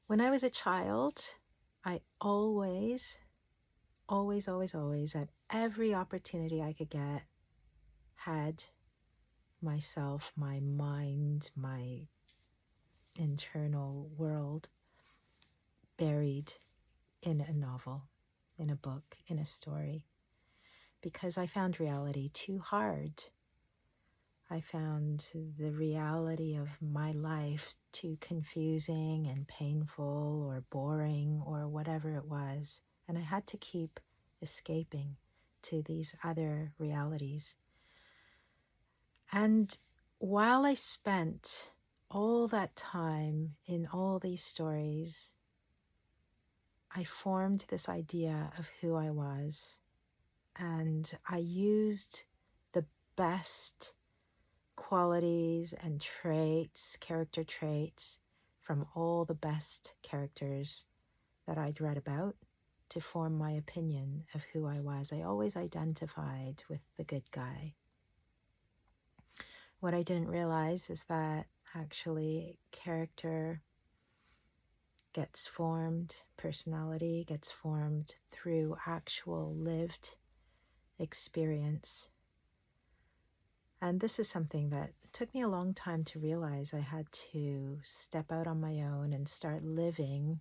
When I was a child, I always, at every opportunity I could get, had myself, my mind, my internal world buried in a novel, in a book, in a story, because I found reality too hard. I found the reality of my life too confusing and painful or boring or whatever it was. And I had to keep escaping to these other realities. And while I spent all that time in all these stories, I formed this idea of who I was. And I used the best qualities and traits, character traits from all the best characters that I'd read about to form my opinion of who I was. I always identified with the good guy. What I didn't realize is that actually character gets formed, personality gets formed through actual lived experience. And this is something that took me a long time to realize. I had to step out on my own and start living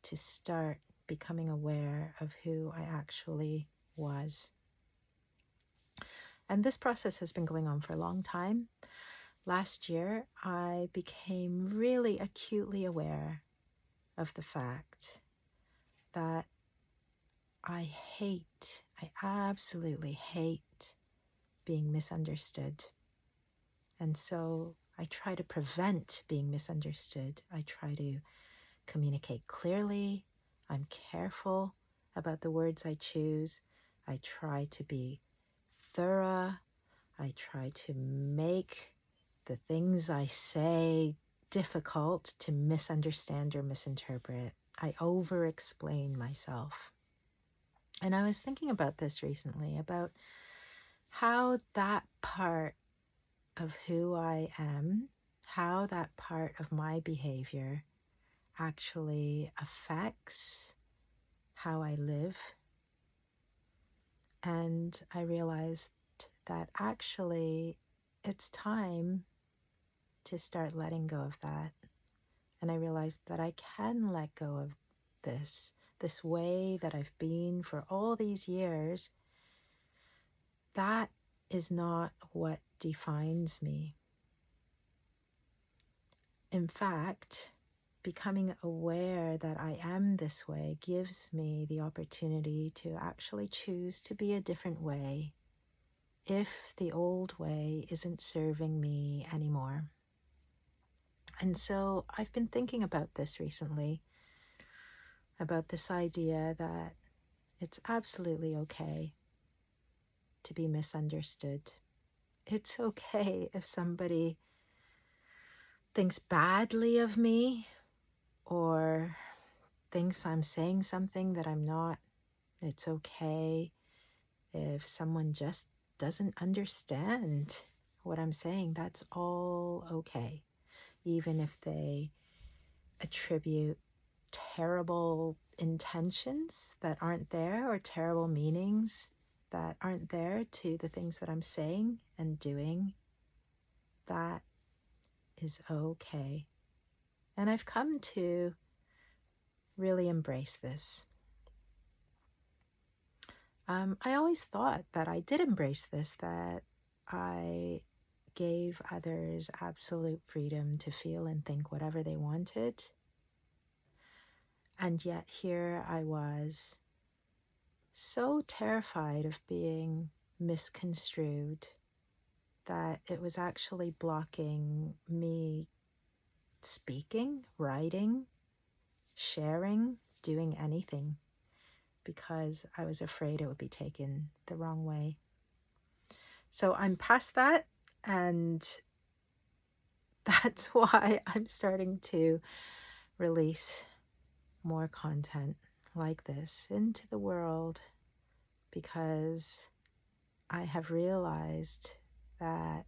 to start becoming aware of who I actually was. And this process has been going on for a long time. Last year, I became really acutely aware of the fact that I absolutely hate being misunderstood. And so I try to prevent being misunderstood. I try to communicate clearly. I'm careful about the words I choose. I try to be thorough. I try to make the things I say difficult to misunderstand or misinterpret. I over-explain myself. And I was thinking about this recently, about how that part of who I am, how that part of my behavior actually affects how I live. And I realized that actually it's time to start letting go of that. And I realized that I can let go of this way that I've been for all these years. That is not what defines me. In fact, becoming aware that I am this way gives me the opportunity to actually choose to be a different way if the old way isn't serving me anymore. And so I've been thinking about this recently, about this idea that it's absolutely okay to be misunderstood. It's okay if somebody thinks badly of me or thinks I'm saying something that I'm not. It's okay if someone just doesn't understand what I'm saying. That's all okay. Even if they attribute terrible intentions that aren't there or terrible meanings that aren't there to the things that I'm saying and doing, that is okay. And I've come to really embrace this. I always thought that I did embrace this, that I gave others absolute freedom to feel and think whatever they wanted. And yet here I was, so terrified of being misconstrued that it was actually blocking me speaking, writing, sharing, doing anything, because I was afraid it would be taken the wrong way. So I'm past that, and that's why I'm starting to release more content like this into the world, because I have realized that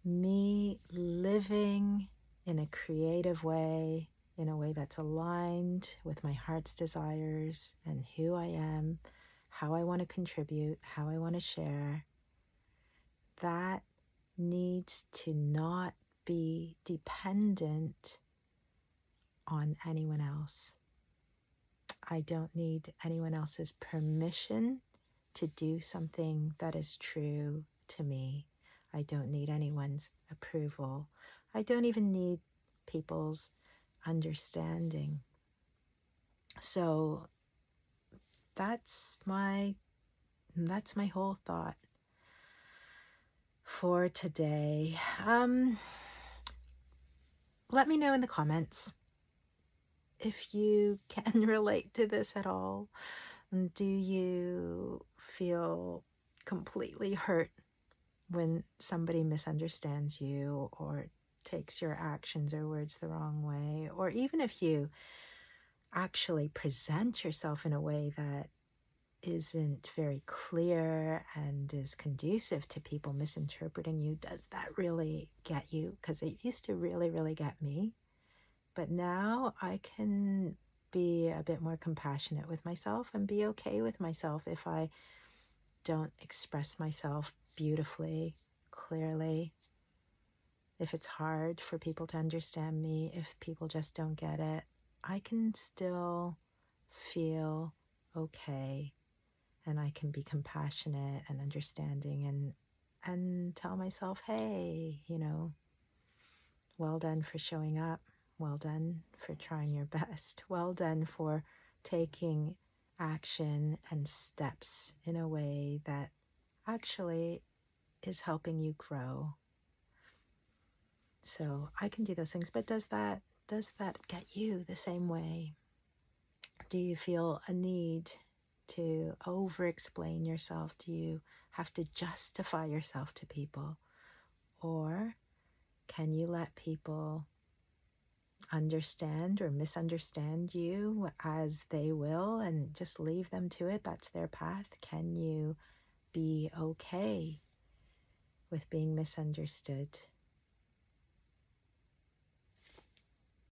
me living in a creative way, in a way that's aligned with my heart's desires and who I am, how I want to contribute, how I want to share, that needs to not be dependent on anyone else. I don't need anyone else's permission to do something that is true to me. I don't need anyone's approval. I don't even need people's understanding. So that's my whole thought for today. Let me know in the comments if you can relate to this at all. Do you feel completely hurt when somebody misunderstands you or takes your actions or words the wrong way? Or even if you actually present yourself in a way that isn't very clear and is conducive to people misinterpreting you, does that really get you? Because it used to really, really get me. But now I can be a bit more compassionate with myself and be okay with myself if I don't express myself beautifully, clearly, if it's hard for people to understand me, if people just don't get it. I can still feel okay, and I can be compassionate and understanding and tell myself, hey, well done for showing up. Well done for trying your best. Well done for taking action and steps in a way that actually is helping you grow. So I can do those things, but does that get you the same way? Do you feel a need to over-explain yourself? Do you have to justify yourself to people? Or can you let people understand or misunderstand you as they will and just leave them to it? That's their path. Can you be okay with being misunderstood